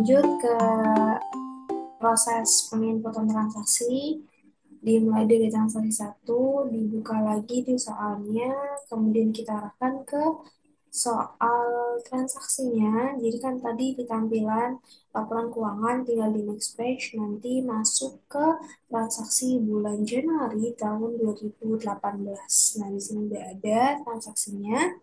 lanjut ke proses penginputan transaksi, dimulai dari transaksi satu, dibuka lagi di soalnya, kemudian kita arahkan ke soal transaksinya. Jadi kan tadi di tampilan laporan keuangan tinggal di next page, nanti masuk ke transaksi bulan Januari tahun 2018. Nah, di sini udah ada transaksinya.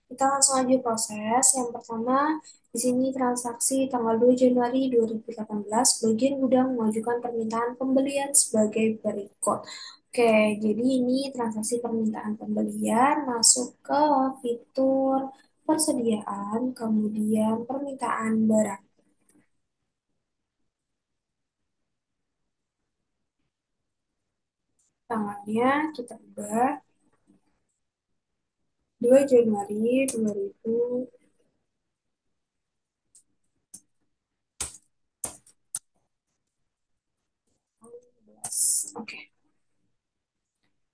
Kita langsung aja proses. Yang pertama, di sini transaksi tanggal 2 Januari 2018, bagian gudang mengajukan permintaan pembelian sebagai berikut. Oke, jadi ini transaksi permintaan pembelian masuk ke fitur persediaan, kemudian permintaan barang. Tanggalnya kita ubah 2 Januari 2018. Oke.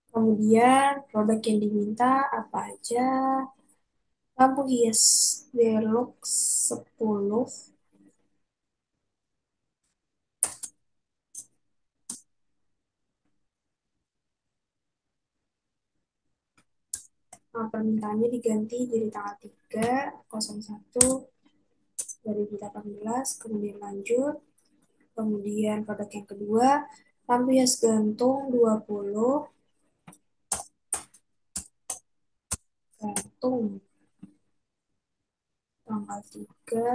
Kemudian produk yang diminta apa aja? Lampu hias Velux 10. Permintaannya diganti jadi tanggal 3/01/2018. Kemudian lanjut. Kemudian produk yang kedua, lampu hias gantung 20, gantung tanggal 3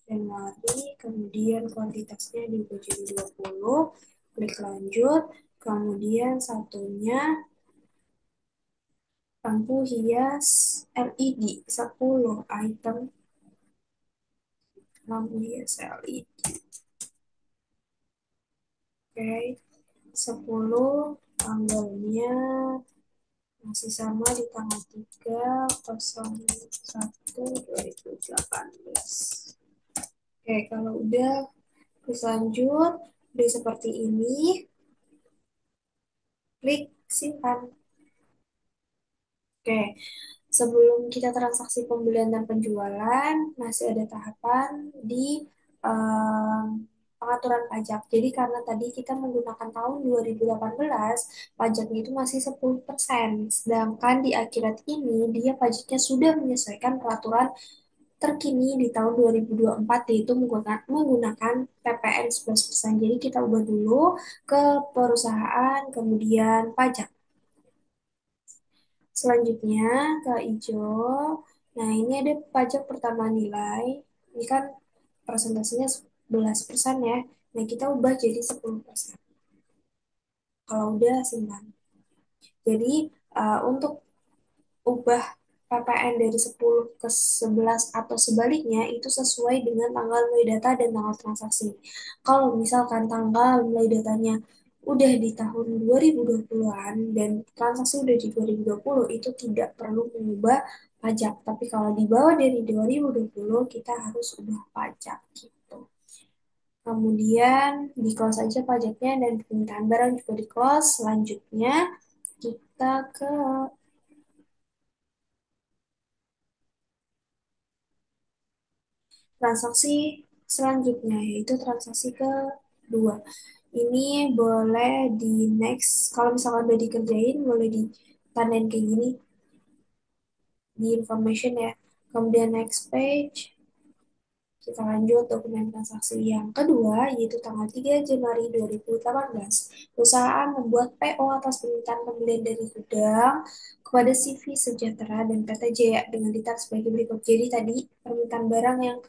Januari, kemudian kuantitasnya diubah jadi 20, klik lanjut, kemudian satunya lampu hias LED 10 item lampu hias LED. Oke, 10 tanggalnya masih sama di tanggal 3/01/2018. Oke, kalau udah terus lanjut, udah seperti ini, klik simpan. Oke, sebelum kita transaksi pembelian dan penjualan, masih ada tahapan di em, pengaturan pajak. Jadi karena tadi kita menggunakan tahun 2018, pajaknya itu masih 10%. Sedangkan di akhirat ini, dia pajaknya sudah menyesuaikan peraturan terkini di tahun 2024, yaitu menggunakan PPN 11%. Jadi kita ubah dulu ke perusahaan, kemudian pajak. Selanjutnya ke hijau. Nah, ini ada pajak pertambahan nilai. Ini kan persentasenya 11% ya. Nah, kita ubah jadi 10%. Kalau udah simpan. Jadi, untuk ubah PPN dari 10 ke 11 atau sebaliknya itu sesuai dengan tanggal mulai data dan tanggal transaksi. Kalau misalkan tanggal mulai datanya udah di tahun 2020-an dan transaksi udah di 2020, itu tidak perlu mengubah pajak. Tapi kalau di bawah dari 2020 kita harus ubah pajak gitu. Kemudian di close aja pajaknya dan permintaan barang juga di close. Selanjutnya kita ke transaksi selanjutnya, yaitu transaksi kedua. Ini boleh di next, kalau misalkan udah dikerjain, boleh ditandain kayak gini, di information ya. Kemudian next page, kita lanjut dokumen transaksi yang kedua, yaitu tanggal 3 Januari 2018. Perusahaan membuat PO atas permintaan pembelian dari gudang kepada CV Sejahtera dan PT Jaya dengan detail sebagai berikut. Jadi tadi permintaan barang yang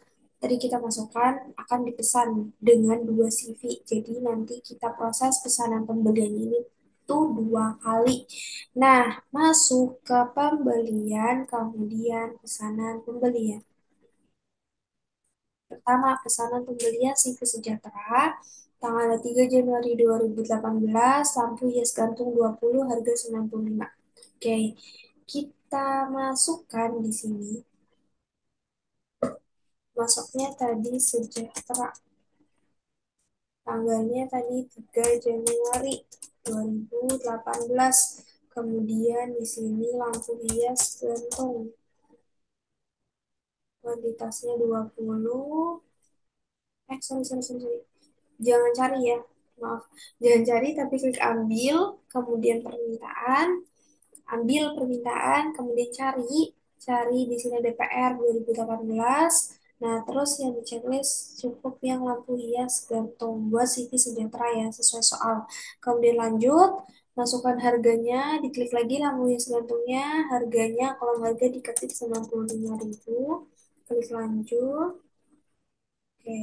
tadi kita masukkan akan dipesan dengan 2 CV. Jadi nanti kita proses pesanan pembelian ini tuh 2 kali. Nah, masuk ke pembelian, kemudian pesanan pembelian. Pertama, pesanan pembelian CV Sejahtera, tanggal 3 Januari 2018, lampu hias gantung 20, harga 95. Oke, kita masukkan di sini. Masuknya tadi Sejahtera. Tanggalnya tadi 3 Januari 2018. Kemudian di sini lampu hias gantung. kuantitasnya 20. Sorry, sorry, sorry, sorry. Jangan cari ya, maaf. Jangan cari, tapi klik ambil, kemudian permintaan, ambil permintaan, kemudian cari di sini DPR 2018. Nah, terus yang di checklist cukup yang lampu hias gantung buat CV Sejahtera ya, sesuai soal. Kemudian lanjut, masukkan harganya, diklik lagi lampu hias gantungnya, harganya kalau harga diketik 95.000, klik lanjut. Oke.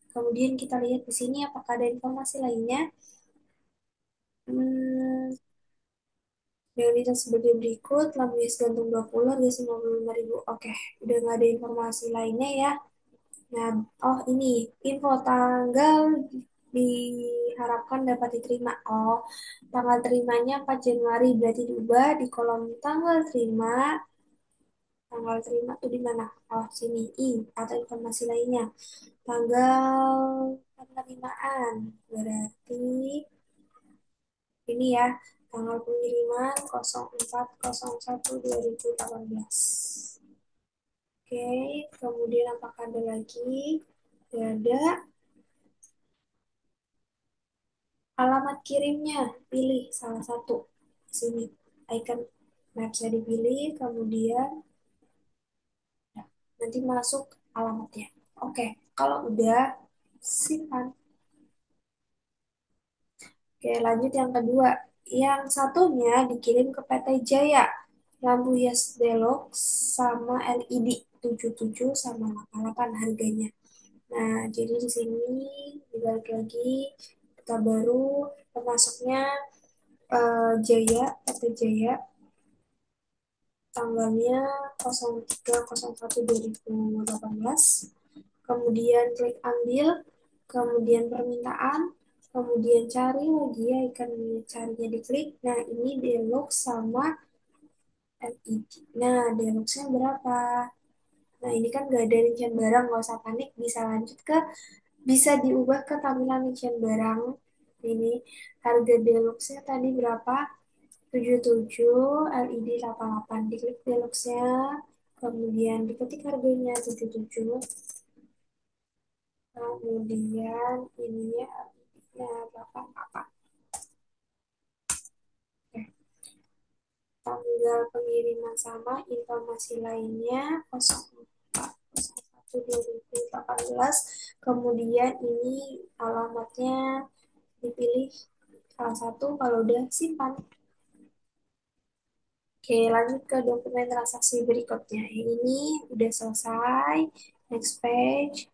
Kemudian kita lihat di sini apakah ada informasi lainnya. Hmm, Realitas sebagai berikut, lampias gantung 20 harga 95.000. Oke, udah nggak ada informasi lainnya ya. Nah, oh ini, info tanggal diharapkan dapat diterima. Oh, tanggal terimanya 4 Januari, berarti diubah di kolom tanggal terima. Tanggal terima tuh di mana? Oh, sini, atau informasi lainnya. Tanggal penerimaan, berarti ini ya, tanggal pengiriman 04.01.2018. Oke, kemudian apakah ada lagi? Tidak ada. Alamat kirimnya, pilih salah satu. Sini, icon Maps dipilih, kemudian ya, nanti masuk alamatnya. Oke, kalau udah, simpan. Oke, lanjut yang kedua. Yang satunya dikirim ke PT Jaya. Lampu hias Deluxe sama LED 77 sama 88 harganya. Nah, jadi di sini dibalik lagi kita baru pemasoknya Jaya, PT Jaya, tanggalnya 03.01.2018. Kemudian klik ambil, kemudian permintaan, kemudian cari lagi ya ikan carinya diklik. Nah, ini Deluxe sama LED. Nah, Deluxe-nya berapa? Nah, ini kan gak ada rincian barang, nggak usah panik, bisa lanjut ke, bisa diubah ke tampilan rincian barang. Ini harga Deluxe-nya tadi berapa? 77, LED 88. Diklik Deluxe-nya, kemudian diketik harganya 77, kemudian ininya berapa? Oke, tanggal pengiriman sama informasi lainnya 04.01.2018. Kemudian ini alamatnya dipilih salah satu, kalau udah simpan. Oke, lanjut ke dokumen transaksi berikutnya. Ini udah selesai. Next page.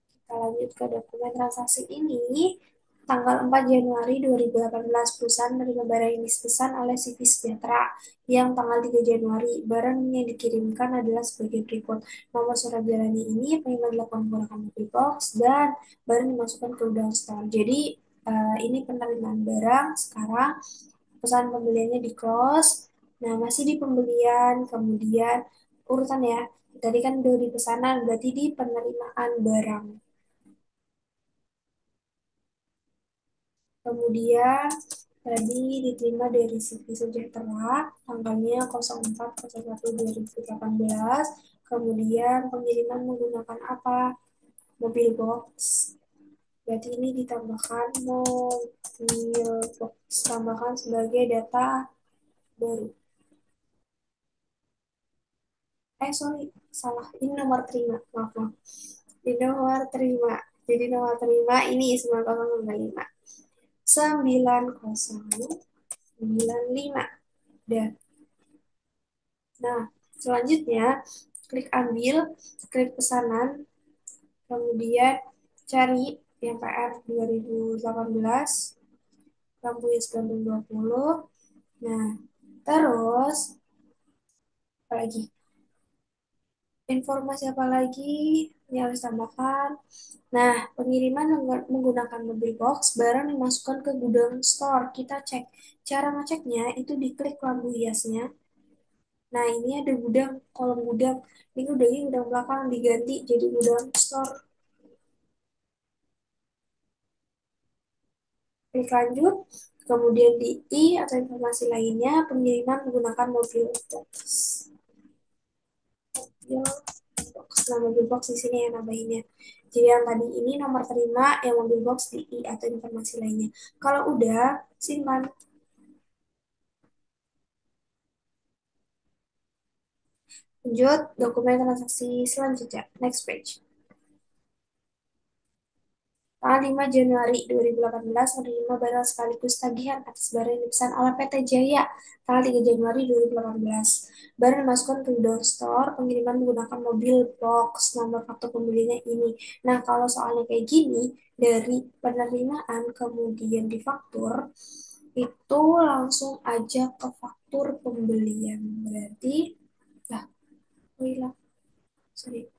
Kita lanjut ke dokumen transaksi ini. Tanggal 4 Januari 2018, perusahaan menerima barang yang dipesan oleh CV Sejahtera yang tanggal 3 Januari. Barang yang dikirimkan adalah sebagai berikut. Nomor surat jalani ini penerima dilakukan menggunakan mobil box dan barang dimasukkan ke gudang store. Jadi, ini penerimaan barang. Sekarang pesan pembeliannya di close. Nah, masih di pembelian, kemudian urutan ya. Tadi kan udah di pesanan, berarti di penerimaan barang. Kemudian tadi diterima dari CV Sejahtera, tanggalnya 04.01.2018. Kemudian pengiriman menggunakan apa? Mobil box. Berarti ini ditambahkan mobil box, tambahkan sebagai data baru. Sorry, salah. Ini nomor terima, maaf, maaf. Ini nomor terima. Jadi nomor terima ini 9095. 9095. Dan, nah, selanjutnya klik ambil, klik pesanan, kemudian cari yang PR 2018, lampu hias gantung 20. Nah, terus apa lagi? Informasi apa lagi yang harus tambahkan? Nah, pengiriman menggunakan mobil box, barang dimasukkan ke gudang store. Kita cek. Cara ngeceknya itu diklik lampu hiasnya. Nah, ini ada gudang, kolom gudang. Ini gudangnya gudang belakang diganti jadi gudang store. Klik lanjut, kemudian di atau informasi lainnya, pengiriman menggunakan mobil box. Mobil box. Nah, mobil box di sini yang nambahinnya. Jadi yang tadi ini nomor terima, yang mobil box di I atau informasi lainnya. Kalau udah, simpan. Lanjut, dokumen transaksi selanjutnya. Next page. Tanggal 5 Januari 2018 menerima barang sekaligus tagihan atas barang yang dipesan oleh PT Jaya. Tanggal 3 Januari 2018. Barang dimasukkan ke store, pengiriman menggunakan mobil box, nomor faktur pembelinya ini. Nah, kalau soalnya kayak gini, dari penerimaan kemudian di faktur, itu langsung aja ke faktur pembelian. Berarti, lah, oh hilang, sorry.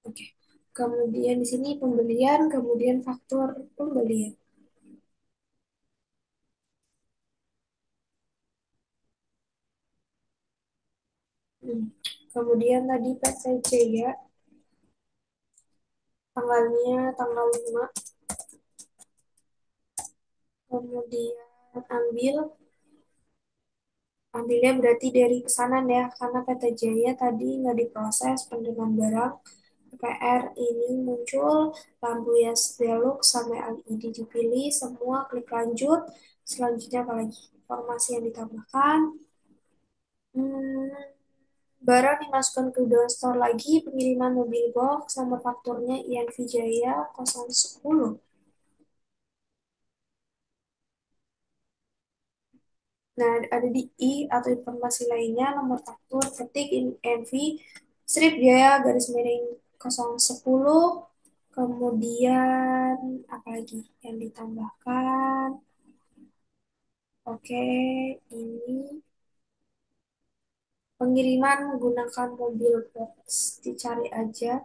Oke. Kemudian di sini pembelian, kemudian faktur pembelian. Hmm. Kemudian tadi PTC ya, tanggalnya tanggal 5. Kemudian ambil, ambilnya berarti dari pesanan ya, karena PT Jaya tadi nggak diproses penerimaan barang. PR ini muncul, lampu hias Deluxe sama LED dipilih, semua klik lanjut. Selanjutnya apalagi informasi yang ditambahkan. Hmm, Barang dimasukkan ke gudang store lagi, pengiriman mobil box, nomor fakturnya INV Jaya 010. Nah, ada di I atau informasi lainnya, nomor faktur, ketik INV, strip Jaya, garis miring 010, kemudian apa lagi yang ditambahkan? Oke, ini pengiriman menggunakan mobil box, dicari aja.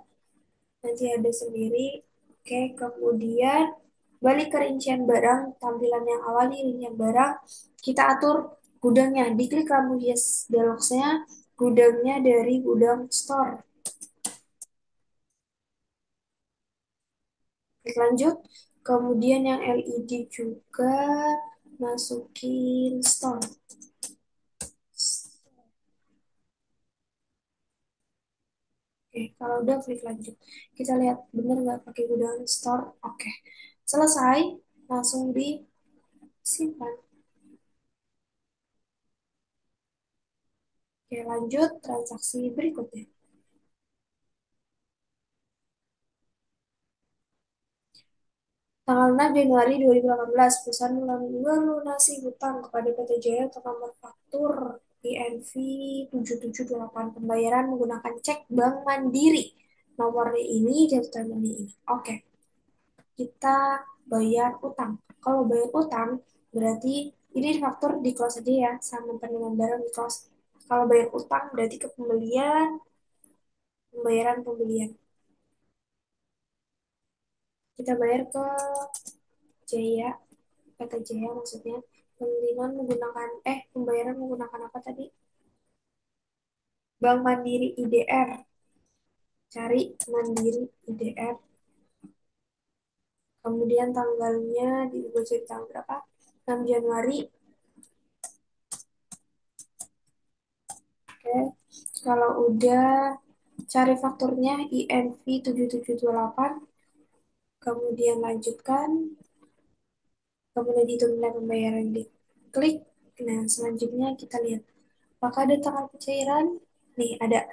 Nanti ada sendiri. Oke, kemudian balik ke rincian barang, tampilan yang awal nih rincian barang, kita atur gudangnya, diklik lampu hias Deluxe-nya, gudangnya dari gudang store. Klik lanjut, kemudian yang LED juga masukin store. Oke, kalau udah klik lanjut. Kita lihat bener nggak pakai gudang store. Oke, selesai, langsung disimpan. Oke, lanjut transaksi berikutnya. Tanggal 6 Januari 2018, perusahaan melunasi hutang kepada PT Jaya untuk nomor faktur INV 778, pembayaran menggunakan cek Bank Mandiri. Nomornya ini, jatuh temponya ini. Oke, kita bayar utang. Kalau bayar utang, berarti ini faktur di close aja ya, sama penerimaan barang di close. Kalau bayar utang, berarti ke pembelian, pembayaran pembelian. Kita bayar ke Jaya, PT Jaya maksudnya, pengiriman menggunakan, pembayaran menggunakan apa tadi? Bank Mandiri IDR. Cari Mandiri IDR. Kemudian tanggalnya di jadi tanggal berapa? 6 Januari. Oke. Kalau udah cari fakturnya INV 7728, kemudian lanjutkan, kemudian dihitung nilai pembayaran di klik. Nah, selanjutnya kita lihat apakah ada tanggal pencairan. Nih, ada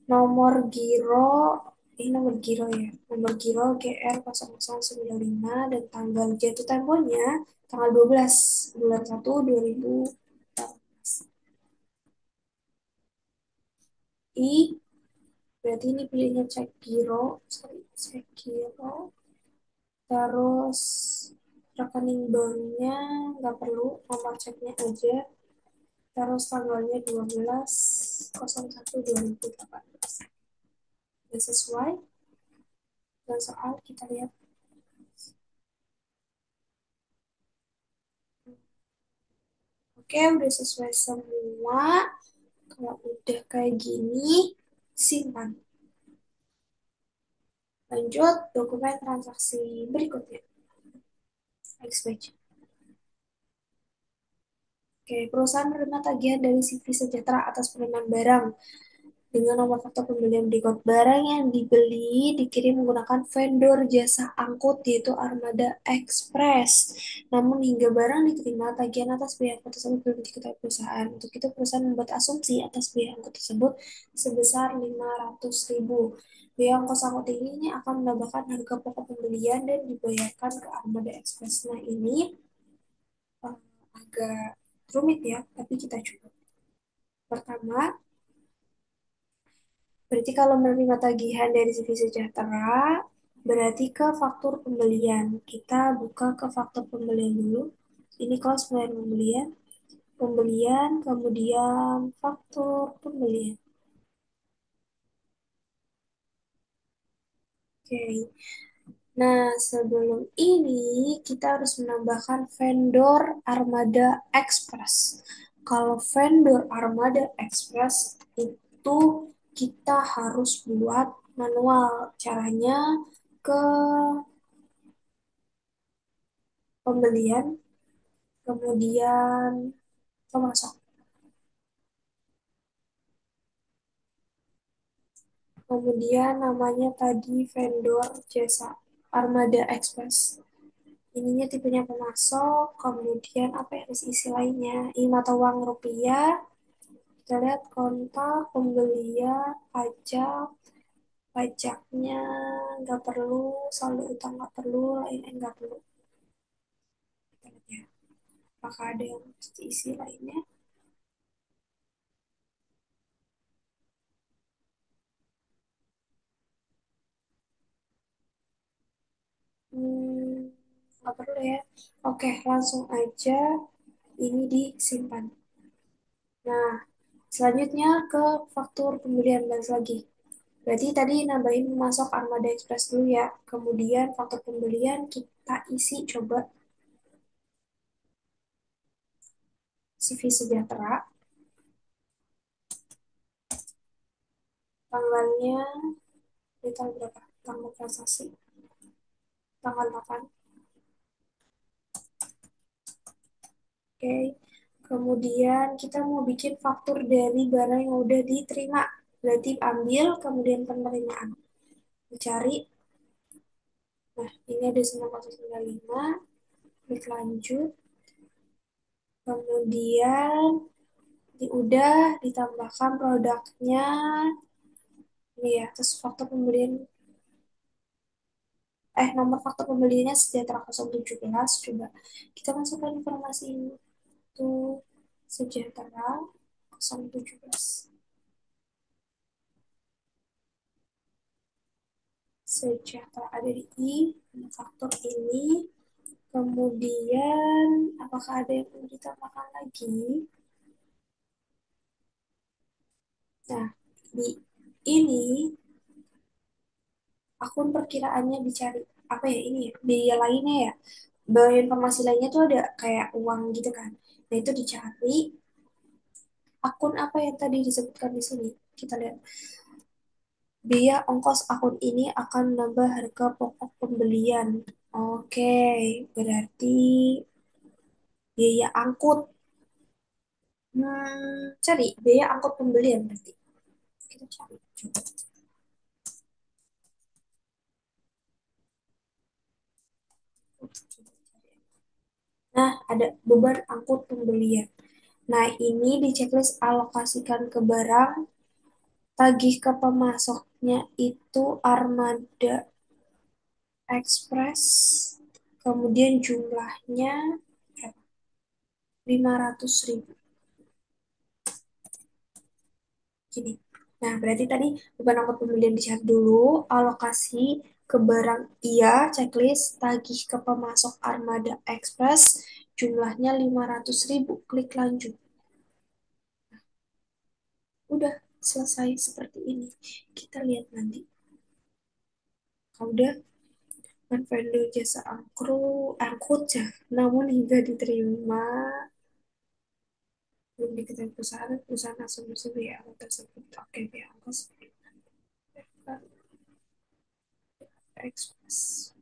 nomor giro, ini nomor giro ya, nomor giro GR 0095 dan tanggal jatuh temponya tanggal 12 bulan 1 2018. I, berarti ini pilihnya cek giro, sorry, cek giro, terus rekening banknya nggak perlu, nomor ceknya aja, terus tanggalnya 12/01/2018. Udah sesuai, dan soal kita lihat. Oke, udah sesuai semua. Kalau udah kayak gini, simpan. Lanjut, dokumen transaksi berikutnya. Next page. Oke, perusahaan menerima tagihan dari CV Sejahtera atas penerimaan barang dengan nomor faktur pembelian berikut. Barang yang dibeli dikirim menggunakan vendor jasa angkut yaitu Armada Express. Namun hingga barang diterima, tagihan atas biaya angkut tersebut belum diketahui perusahaan. Untuk itu perusahaan membuat asumsi atas biaya angkut tersebut sebesar 500.000. Biaya ongkos angkut ini akan menambahkan harga pokok pembelian dan dibayarkan ke Armada Express. Nah ini eh, agak rumit ya, tapi kita coba. Pertama, berarti kalau menerima tagihan dari CV Sejahtera, berarti ke faktur pembelian. Kita buka ke faktur pembelian dulu. Ini kelas pembelian pembelian, pembelian, kemudian faktur pembelian. Oke. Nah, sebelum ini kita harus menambahkan vendor Armada Express. Kalau vendor Armada Express itu kita harus buat manual. Caranya ke pembelian, kemudian pemasok. Kemudian namanya tadi vendor jasa Armada Express. Ininya tipenya pemasok, kemudian apa ya isi lainnya? Ini mata uang rupiah, kita lihat kontak, pembelian, pajak, pajaknya nggak perlu, saldo utang nggak perlu, lainnya nggak perlu. Kita lihat ya, apakah ada yang mesti isi lainnya? Hmm, nggak perlu ya. Oke, langsung aja ini disimpan. Nah, selanjutnya ke faktur pembelian balik lagi. Berarti tadi nambahin masuk Armada Express dulu ya. Kemudian faktur pembelian kita isi coba CV Sejahtera. Tanggalnya di tanggal berapa? Tanggal transaksi. Tanggal 8. Oke. Kemudian kita mau bikin faktur dari barang yang udah diterima. Berarti ambil kemudian penerimaan. Dicari. Nah, ini ada 9,95. Klik lanjut. Kemudian udah ditambahkan produknya. Ini ya, terus faktur pembelian nomor faktur pembeliannya Sejahtera 017. Coba kita masukkan informasi itu Sejahtera 017. Sejahtera ada di faktur ini. Kemudian apakah ada yang perlu ditambahkan lagi? Nah, di ini akun perkiraannya dicari apa ya ini ya biaya lainnya ya, biaya informasi lainnya tuh ada kayak uang gitu kan. Nah itu dicari akun apa yang tadi disebutkan di sini. Kita lihat biaya ongkos akun ini akan menambah harga pokok pembelian. Oke, berarti biaya angkut. Cari biaya angkut pembelian berarti. Kita cari coba. Nah, ada beban angkut pembelian. Nah, ini di checklist alokasikan ke barang, tagih ke pemasoknya itu Armada Express, kemudian jumlahnya berapa? 500.000. Gini. Nah, berarti tadi beban angkut pembelian dicari dulu, alokasi ke barang iya, checklist, tagih ke pemasok Armada Express, jumlahnya 500.000. Klik lanjut. Udah selesai seperti ini. Kita lihat nanti. Kalau udah vendor jasa angkut ya, namun hingga diterima belum diketahui perusahaan asumsi biaya angkut tersebut. Oke, biaya angkut Express.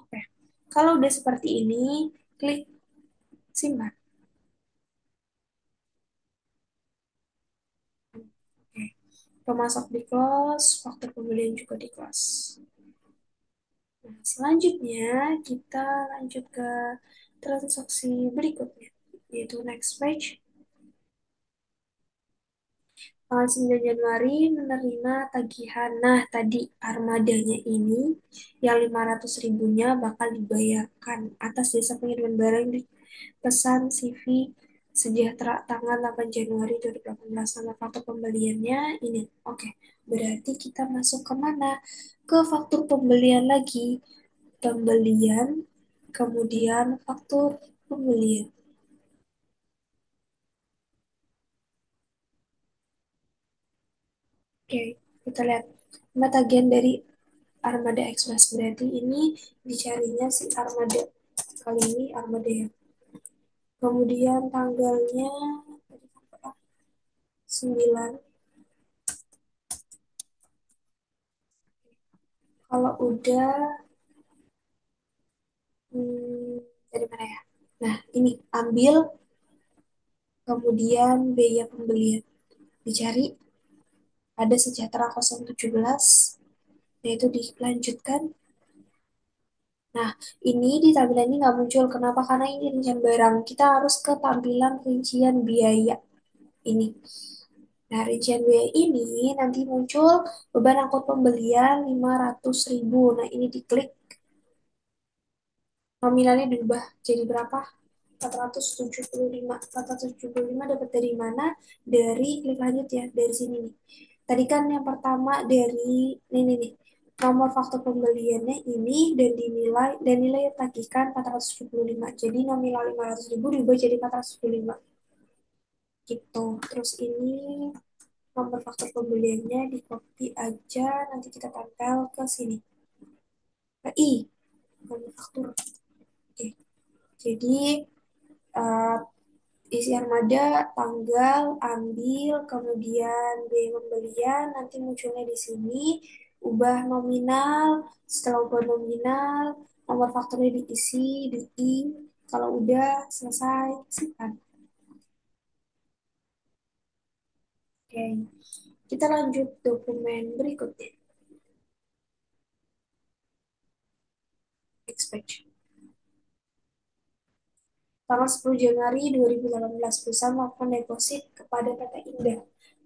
Oke, kalau udah seperti ini, klik simpan. pemasok di close, faktur pembelian juga di close. Nah, selanjutnya kita lanjut ke transaksi berikutnya, yaitu next page. Tanggal 9 Januari menerima tagihan. Nah, tadi armadanya ini yang 500 ribunya bakal dibayarkan atas jasa pengiriman barang di pesan CV Sejahtera tanggal 8 Januari 2018. Nama faktur pembeliannya ini. Oke, berarti kita masuk ke mana? Ke faktur pembelian lagi. Pembelian, kemudian faktur pembelian. Oke, kita lihat. Nama tagihan dari Armada Express berarti ini dicarinya si Armada kali ini Armada ya. Kemudian tanggalnya 9. Kalau udah dari mana ya? Nah, ini ambil kemudian biaya pembelian. Dicari ada Sejahtera 017 yaitu dilanjutkan. Nah, ini di tampilan ini nggak muncul. Kenapa? Karena ini rincian barang. Kita harus ke tampilan rincian biaya ini. Nah, rincian biaya ini nanti muncul beban angkut pembelian 500 ribu. Nah, ini diklik, nominalnya diubah jadi berapa? 475. 475 dapat dari mana? Dari klik lanjut ya, dari sini nih. Tadi kan yang pertama dari ini nih. Nomor faktur pembeliannya ini dan dinilai dan nilai yang tagihkan 475. Jadi nominal 500 ribu diubah jadi 475 gitu. Terus ini nomor faktur pembeliannya di copy aja, nanti kita tempel ke sini, ke I, nomor faktur. Oke, jadi eh, isi armada, tanggal, ambil, kemudian biaya pembelian, nanti munculnya di sini, ubah nominal, setelah ubah nominal, nomor fakturnya diisi, di I, kalau udah selesai, simpan. Oke, kita lanjut dokumen berikutnya, expect. Tanggal 10 Januari 2018, perusahaan melakukan deposit kepada PT Indah,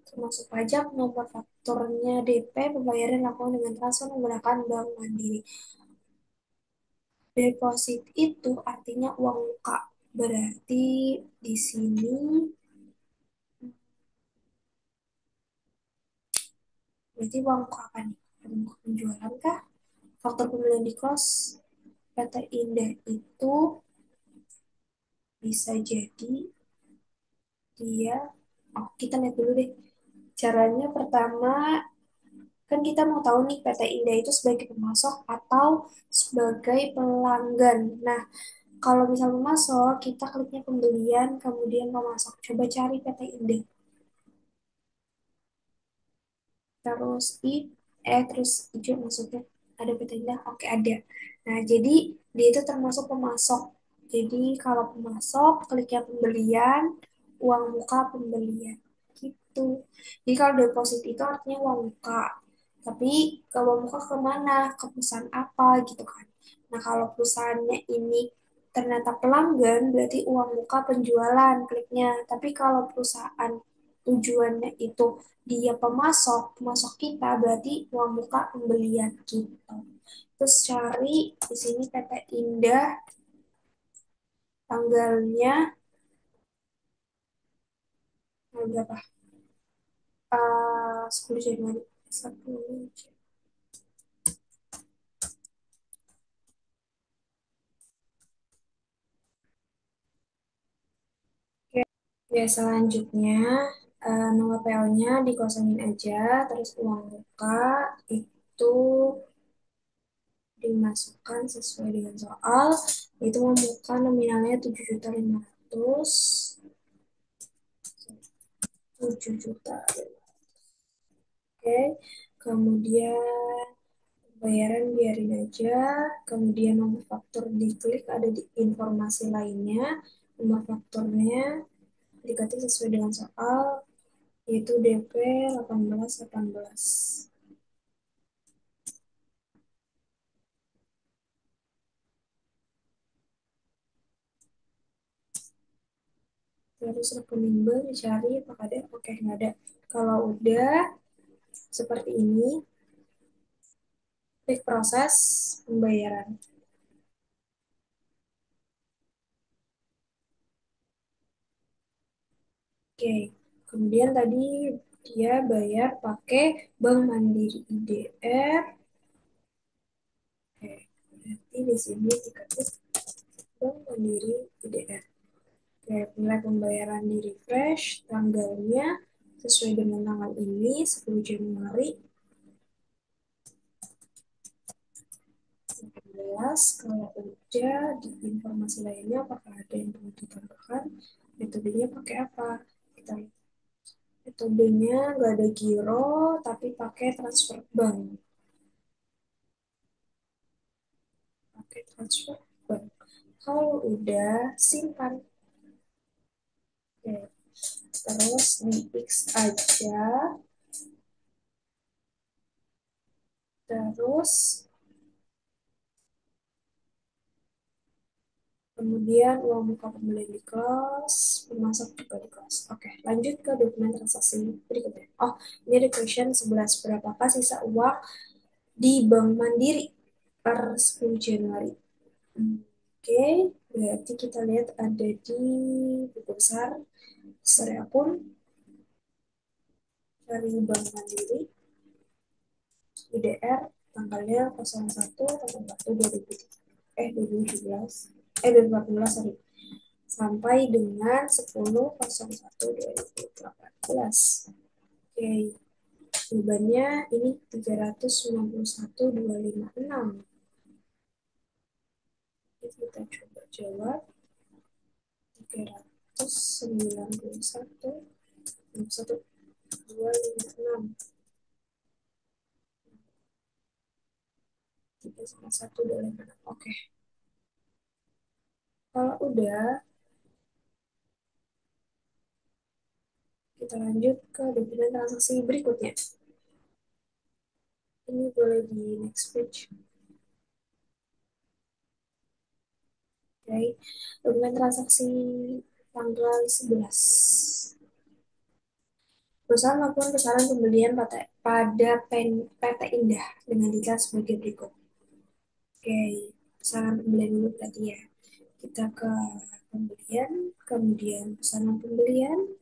termasuk pajak, nomor fakturnya DP, pembayaran lakukan dengan transfer menggunakan Bank Mandiri. Deposit itu artinya uang muka. Berarti di sini, berarti uang muka apa nih? Uang muka penjualan kah? Faktor pembelian di kos PT Indah itu bisa jadi dia, oh kita lihat dulu deh. Caranya pertama, kan kita mau tahu nih PT Indah itu sebagai pemasok atau sebagai pelanggan. Nah, kalau misal pemasok, kita kliknya pembelian, kemudian pemasok. Coba cari PT Indah. Terus terus hijau maksudnya ada PT Indah. Oke, ada. Nah, jadi dia itu termasuk pemasok. Jadi kalau pemasok, kliknya pembelian, uang muka pembelian. Gitu. Jadi kalau deposit itu artinya uang muka. Tapi kalau muka kemana? Ke perusahaan apa gitu kan. Nah kalau perusahaannya ini ternyata pelanggan, berarti uang muka penjualan kliknya. Tapi kalau perusahaan tujuannya itu dia pemasok, pemasok kita berarti uang muka pembelian gitu. Terus cari di sini PT Indah, tanggalnya berapa? 10 Januari. 10 Ya, selanjutnya nomor PO-nya dikosongin aja, terus uang muka itu dimasukkan sesuai dengan soal, itu uang muka nominalnya 7.500.000, 7 juta. Oke, kemudian bayaran biarin aja, kemudian nomor faktur diklik ada di informasi lainnya, nomor fakturnya diketik sesuai dengan soal, yaitu DP 1818. Terus rekening bank dicari apakah ada, oke nggak ada. Kalau udah seperti ini, klik proses pembayaran. Oke, kemudian tadi dia bayar pakai Bank Mandiri IDR. Oke, berarti di sini diketik Bank Mandiri IDR. Oke, nilai pembayaran di refresh, tanggalnya sesuai dengan tanggal ini, 10 Januari 2018. Kalau udah di informasi lainnya, apakah ada yang perlu ditambahkan? Metodenya pakai apa? Kita metodenya nggak ada giro, tapi pakai transfer bank. Pakai transfer bank. Kalau udah, simpan. Oke. Terus di X aja. Terus kemudian uang muka pembelian di kelas, pemasok juga di kelas. Oke, lanjut ke dokumen transaksi berikutnya. Oh, ini ada question 11. Berapakah sisa uang di Bank Mandiri per 10 Januari? Oke, berarti kita lihat ada di buku besar, besar akun dari Bank Mandiri, IDR, tanggalnya 01/01/2003. 2017. 2014, sorry. Sampai dengan 10/01/2018. Oke, jawabannya ini 391.256. Kita coba jawab. 391.256. 391.256. Oke, kalau udah, kita lanjut ke dokumen transaksi berikutnya. Ini boleh di next page. Oke, dokumen transaksi tanggal 11. Perusahaan melakukan besaran pembelian pada PT Indah dengan detail sebagai berikut. Oke, besaran pembelian dulu tadi ya. Kita ke pembelian, kemudian pesanan pembelian,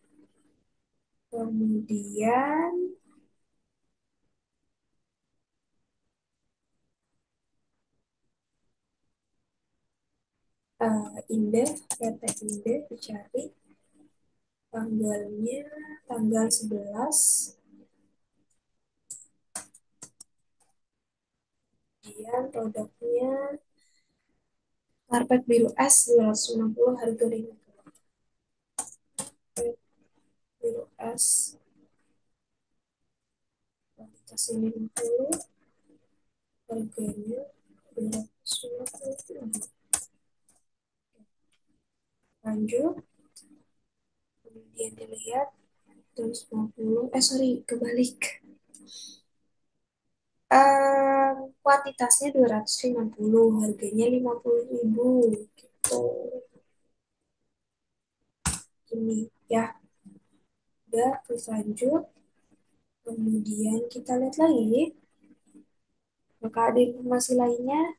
kemudian Indah, PT Indah dicari tanggalnya tanggal 11, kemudian produknya karpet biru es 260 harga 50. Karpet biru es kualitas ini 50, harganya 250. Lanjut, kemudian dilihat 250, sorry, kebalik. Kuantitasnya 250, harganya 50.000 gitu. Ini ya, udah terus lanjut. Kemudian kita lihat lagi, apakah ada informasi lainnya?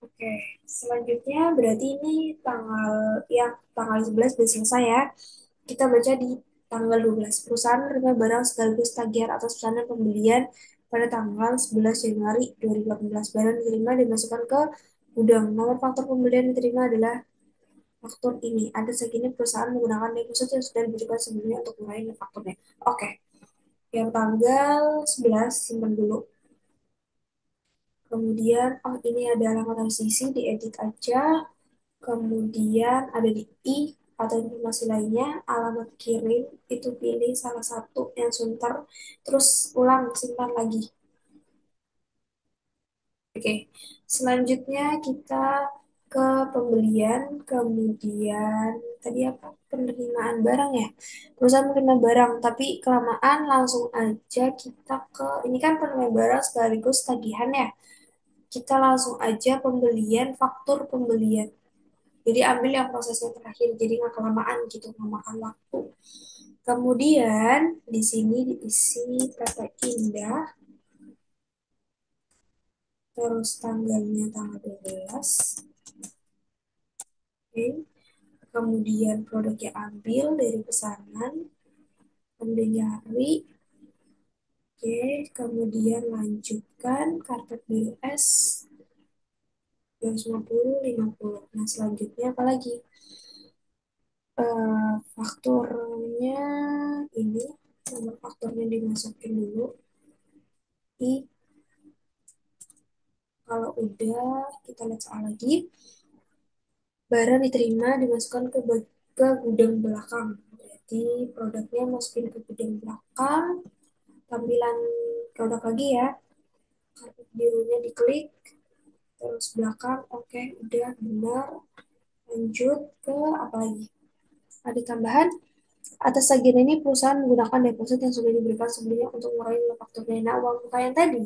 Oke, selanjutnya berarti ini tanggal 11 sudah selesai ya. Kita baca di tanggal 12. Perusahaan menerima barang sekaligus tagihan atas pesanan pembelian pada tanggal 11 Januari 2018. Barang diterima dimasukkan ke gudang. Nomor faktur pembelian diterima adalah faktur ini. Ada segini perusahaan menggunakan deposit yang sudah diberikan sebelumnya untuk meraih fakturnya. Oke, yang tanggal 11 simpan dulu. Kemudian, oh ini ada alamat harus diisi, diedit aja. Kemudian ada di I atau informasi lainnya, alamat kirim, itu pilih salah satu yang sunter, terus ulang, simpan lagi. Oke, selanjutnya kita ke pembelian, kemudian tadi apa? penerimaan barang ya. Perusahaan menerima barang, tapi kelamaan langsung aja kita ke, ini kan penerimaan barang sekaligus tagihan ya. Kita langsung aja pembelian, faktur pembelian. Jadi ambil yang prosesnya terakhir, jadi nggak kelamaan gitu, nggak makan waktu. Kemudian di sini diisi PT Indah, terus tanggalnya tanggal 12. Oke. Kemudian produknya ambil dari pesanan, kemudian nyari, oke, kemudian lanjutkan karpet biru es 250, 50. Nah, selanjutnya apa lagi? Fakturnya ini, nomor fakturnya dimasukin dulu. I, kalau udah, kita lihat soal lagi. Barang diterima dimasukkan ke gudang belakang. Berarti produknya masukin ke gudang belakang. Tampilan produk lagi ya. Karpet birunya diklik, terus belakang, oke, udah benar. Lanjut ke apa lagi? Ada tambahan. Atas tagihan ini perusahaan menggunakan deposit yang sudah diberikan sebelumnya untuk mengurangi nilai faktur dana uang muka yang tadi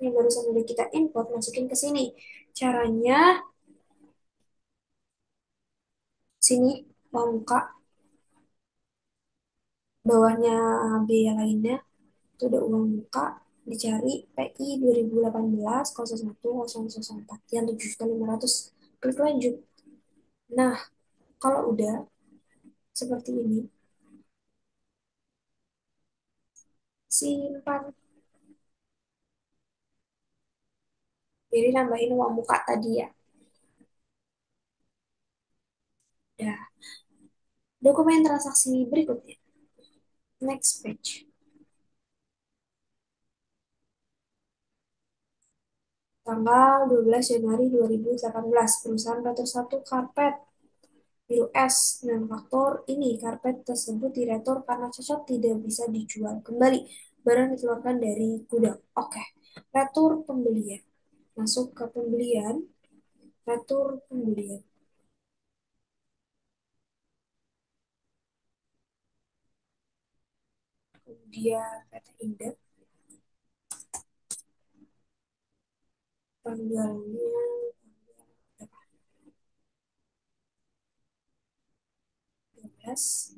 yang barusan udah kita input masukin ke sini. Caranya sini uang muka, bawahnya biaya lainnya itu ada uang muka, dicari PI 2018 01 004 yang 7.500, klik lanjut. Nah, kalau udah seperti ini, simpan. Jadi nambahin uang muka tadi ya. Ya, dokumen transaksi berikutnya. Next page. Tanggal 12 Januari 2018, perusahaan Retor 1 karpet biru es dengan faktor ini. Karpet tersebut diretor karena cocok tidak bisa dijual kembali. Barang dikeluarkan dari gudang. Oke, retur pembelian. Masuk ke pembelian, retur pembelian. Kemudian PT Indah, tanggalnya 12.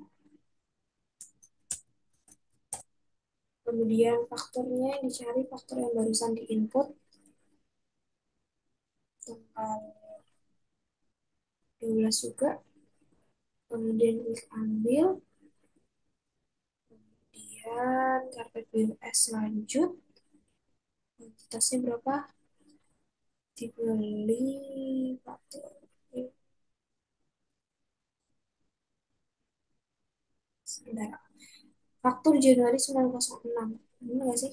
Kemudian faktornya dicari faktor yang barusan diinput, tanggal 12 juga. Kemudian klik ambil, kemudian karpet biru es lanjut. Kuantitasnya berapa? Dibeli faktur. Sebentar. Faktur Januari 906. Benar nggak sih?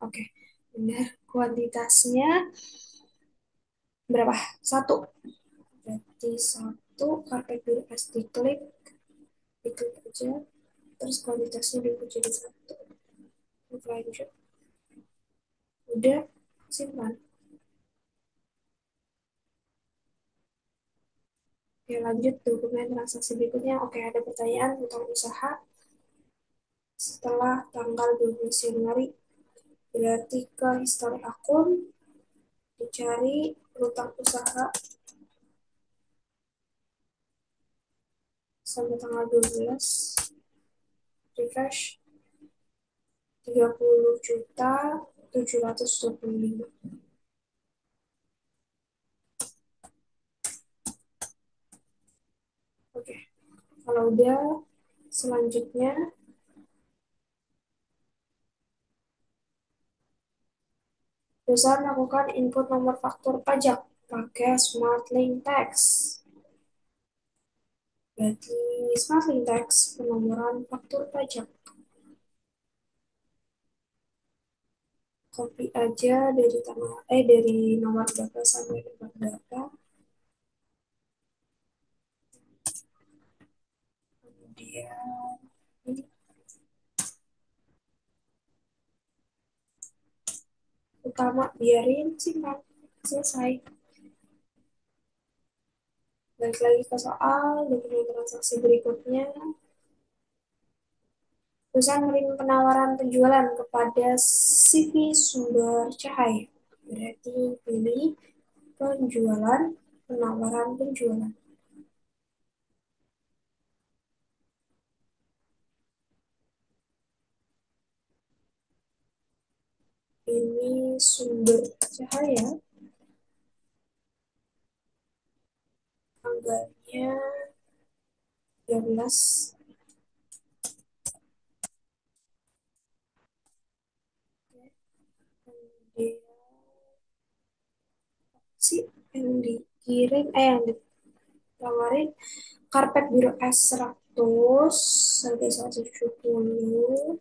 Oke, benar. Kuantitasnya berapa? Satu. Berarti satu karpet biru es diklik, diklik aja. Terus kuantitasnya diubah jadi satu. Klik lanjut. Udah, simpan. Oke, lanjut dokumen transaksi berikutnya. Oke, ada pertanyaan tentang usaha setelah tanggal 12 Januari. Berarti ke histori akun, dicari rutang usaha sampai tanggal 12, refresh, 30.725. Oke, kalau udah, selanjutnya perusahaan melakukan input nomor faktur pajak pakai SmartLink Tax. Berarti SmartLink Tax penomoran faktur pajak. Copy aja dari dari nomor berapa sampai nomor berapa. Kemudian ini utama biarin simpan, selesai. Balik lagi ke soal dokumen transaksi berikutnya. Perusahaan menerima penawaran penjualan kepada CV sumber cahaya. Berarti pilih penjualan, penawaran penjualan. Ini sumber cahaya, tanggalnya 13. Kemudian si yang dikirim, yang ditawarin karpet biru S100 sampai 170.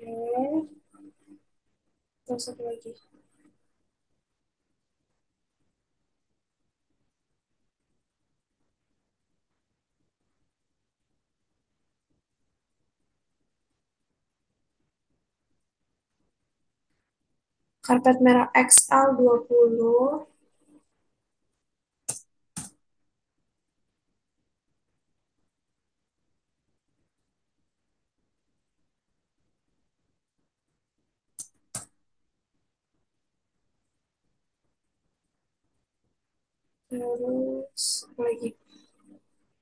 Oke, terus satu lagi. Karpet merah XL 20. Terus apa lagi?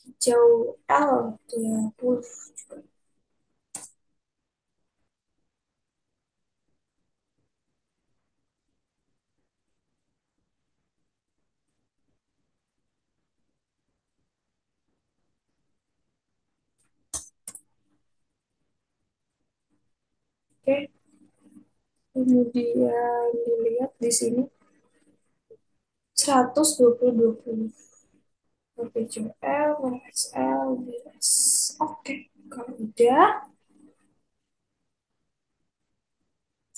Hijau L 20 juga. Oke, kemudian dilihat di sini 120 20. BCL, XL, BS. Oke, kalau udah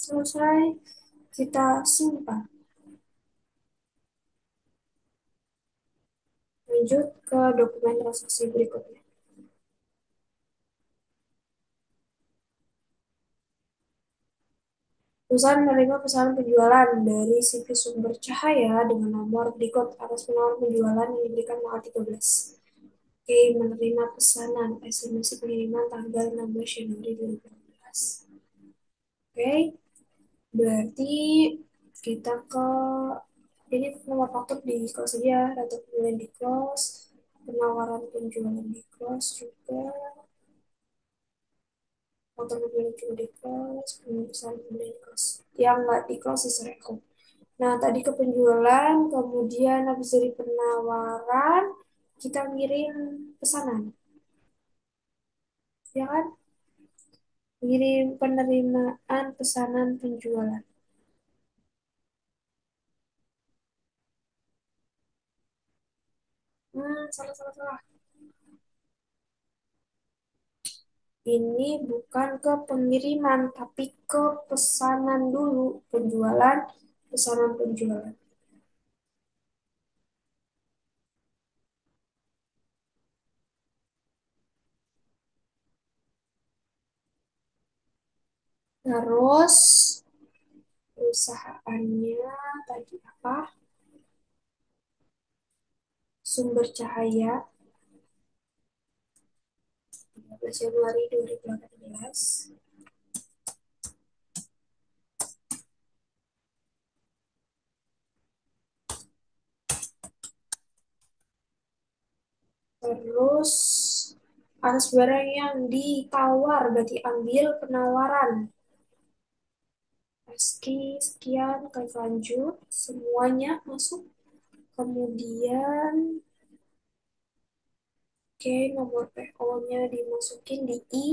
selesai, kita simpan. Lanjut ke dokumen transaksi berikutnya. Perusahaan menerima pesanan penjualan dari CV sumber cahaya dengan nomor dikot atas penawaran penjualan yang diberikan tanggal 13. Oke, menerima pesanan estimasi pengiriman tanggal 16 Januari 2018. Oke, berarti kita ke ini nomor faktur di close saja, data penjualan di close, penawaran penjualan di close juga, faktur penjualan juga di close, pemesanan penjualan di close. Yang nggak di close is record. Nah, tadi ke penjualan, kemudian habis dari penawaran, kita ngirim pesanan, ya kan? Ngirim penerimaan pesanan penjualan. Salah, salah, salah. Ini bukan ke pengiriman, tapi ke pesanan dulu. Penjualan, pesanan penjualan. Terus, perusahaannya tadi apa? Sumber cahaya, 13 Januari 2018. Terus, atas barang yang ditawar, berarti ambil penawaran. Meski sekian, klik lanjut, semuanya masuk. Kemudian, oke, nomor PO-nya dimasukin di I.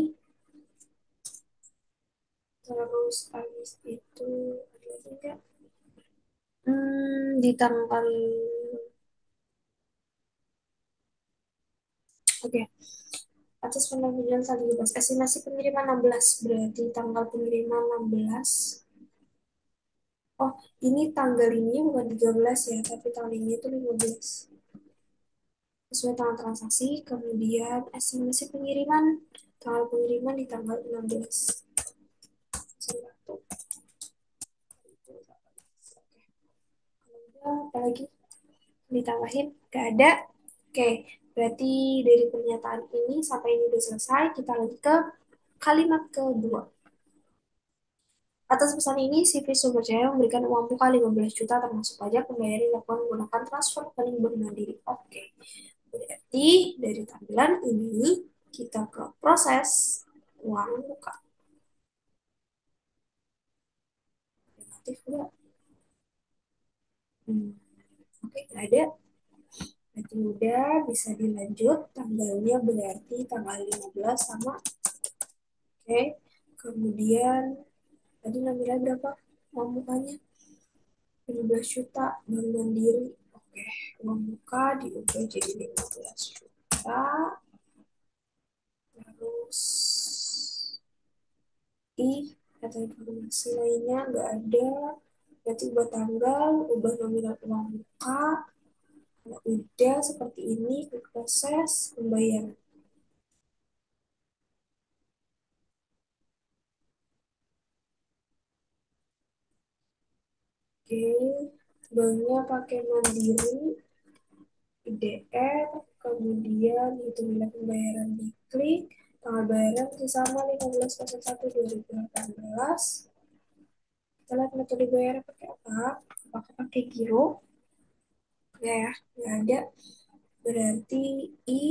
Terus habis itu, ada lagi nggak? Di tanggal, oke, atas penampilan tadi bebas. Estimasi pengiriman 16, berarti tanggal pengiriman 16. Oh, ini tanggal ini bukan 13 ya, tapi tanggal ini itu 15. Sesuai tanggal transaksi, kemudian estimasi pengiriman, tanggal pengiriman di tanggal 16. satu. Udah, apalagi ditambahin? Gak ada. Oke, berarti dari pernyataan ini sampai ini udah selesai. Kita lanjut ke kalimat kedua. Atas pesan ini, CV Sumberjaya memberikan uang muka 15 juta termasuk pajak pembayaran dilakukan menggunakan transfer rekening Bank Mandiri. Oke, berarti dari tampilan ini kita ke proses uang muka. Alternatif enggak? Hmm. Oke, nggak ada. Berarti udah bisa dilanjut. Tanggalnya berarti tanggal 15 sama. Oke, kemudian tadi nilai berapa? Uang mukanya 15 juta Bank Mandiri. Oke, uang muka diubah jadi 15 juta. Terus kata informasi lainnya nggak ada. Berarti ubah tanggal, ubah nominal uang muka. Kalau udah seperti ini, ke proses pembayaran. Oke, banknya pakai Mandiri, IDR, kemudian itu nilai pembayaran diklik, tanggal bayaran sama 15/01/2018. Kita lihat metode bayar pakai apa? Apakah pakai giro? Ya, nggak ada. Berarti I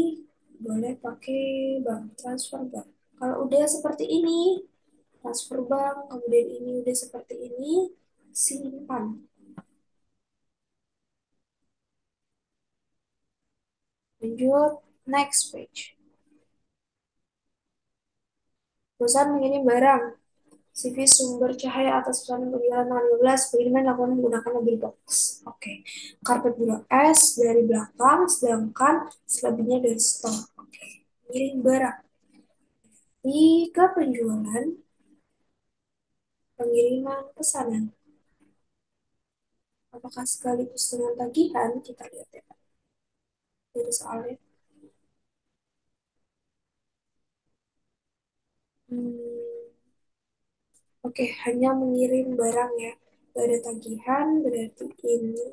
boleh pakai bank transfer bank. Kalau udah seperti ini, transfer bank, kemudian ini udah seperti ini, simpan. Lanjut, next page. Perusahaan mengirim barang. CV sumber cahaya atas pesanan penjualan tanggal 12, pengiriman dilakukan menggunakan mobil box. Oke. Karpet biru es dari belakang, sedangkan selebihnya dari store. Oke. Mengirim barang. Jika penjualan, pengiriman pesanan. Apakah sekaligus dengan tagihan? Kita lihat ya dari soalnya. Hmm, Oke, hanya mengirim barang ya. Gak ada tagihan, berarti ini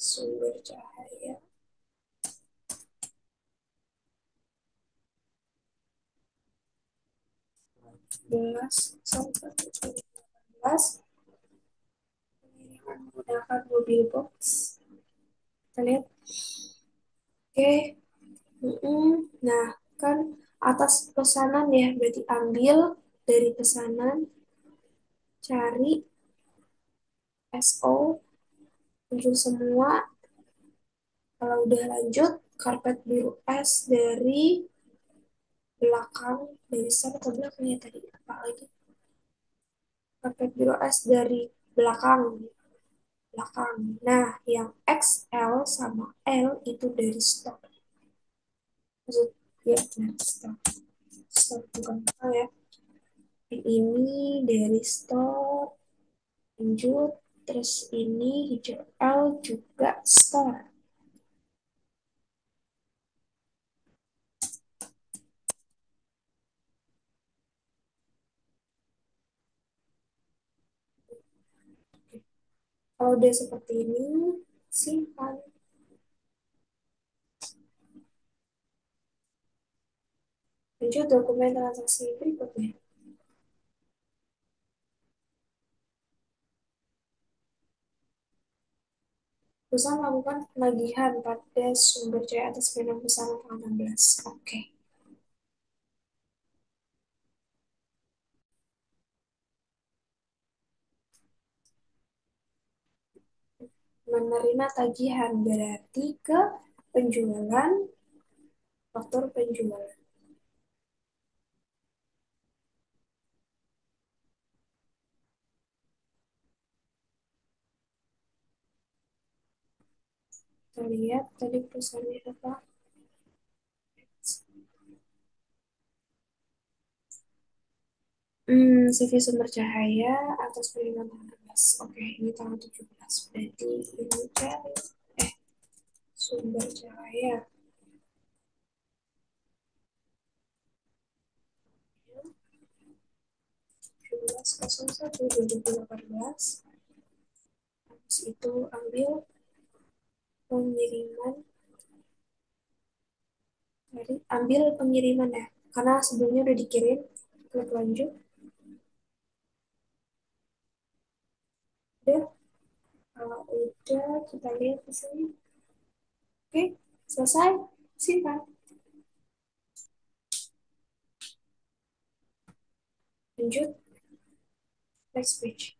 sumber cahaya. 11 sampai 18 menggunakan mobil box. Kita lihat. Oke. Nah, kan atas pesanan ya, berarti ambil dari pesanan, cari SO, muncul semua. Kalau udah lanjut, karpet biru es dari belakang, dari sana atau belakang ya tadi, apa lagi? Karpet biru es dari belakang, belakang. Nah, yang XL sama L itu dari stok. Maksud, ya, benar, stok. Stok bukan L ya. Yang ini dari stok, lanjut. Terus ini hijau L juga store. Kalau udah seperti ini, simpan. Lanjut dokumen transaksi berikutnya. Perusahaan melakukan penagihan pada sumber cahaya atas penerima pesanan tanggal 16. Oke. Menerima tagihan berarti ke penjualan, faktur penjualan. Kita lihat tadi perusahaannya apa. CV sumber cahaya atas penerimaan tanggal 16. Oke, ini tanggal 17. Berarti ini cari sumber cahaya. 2018. Habis itu ambil pengiriman ambil pengiriman ya. Karena sebelumnya udah dikirim, klik lanjut. Udah, kalau udah kita lihat di sini. Oke, selesai. Simpan. Lanjut, next page.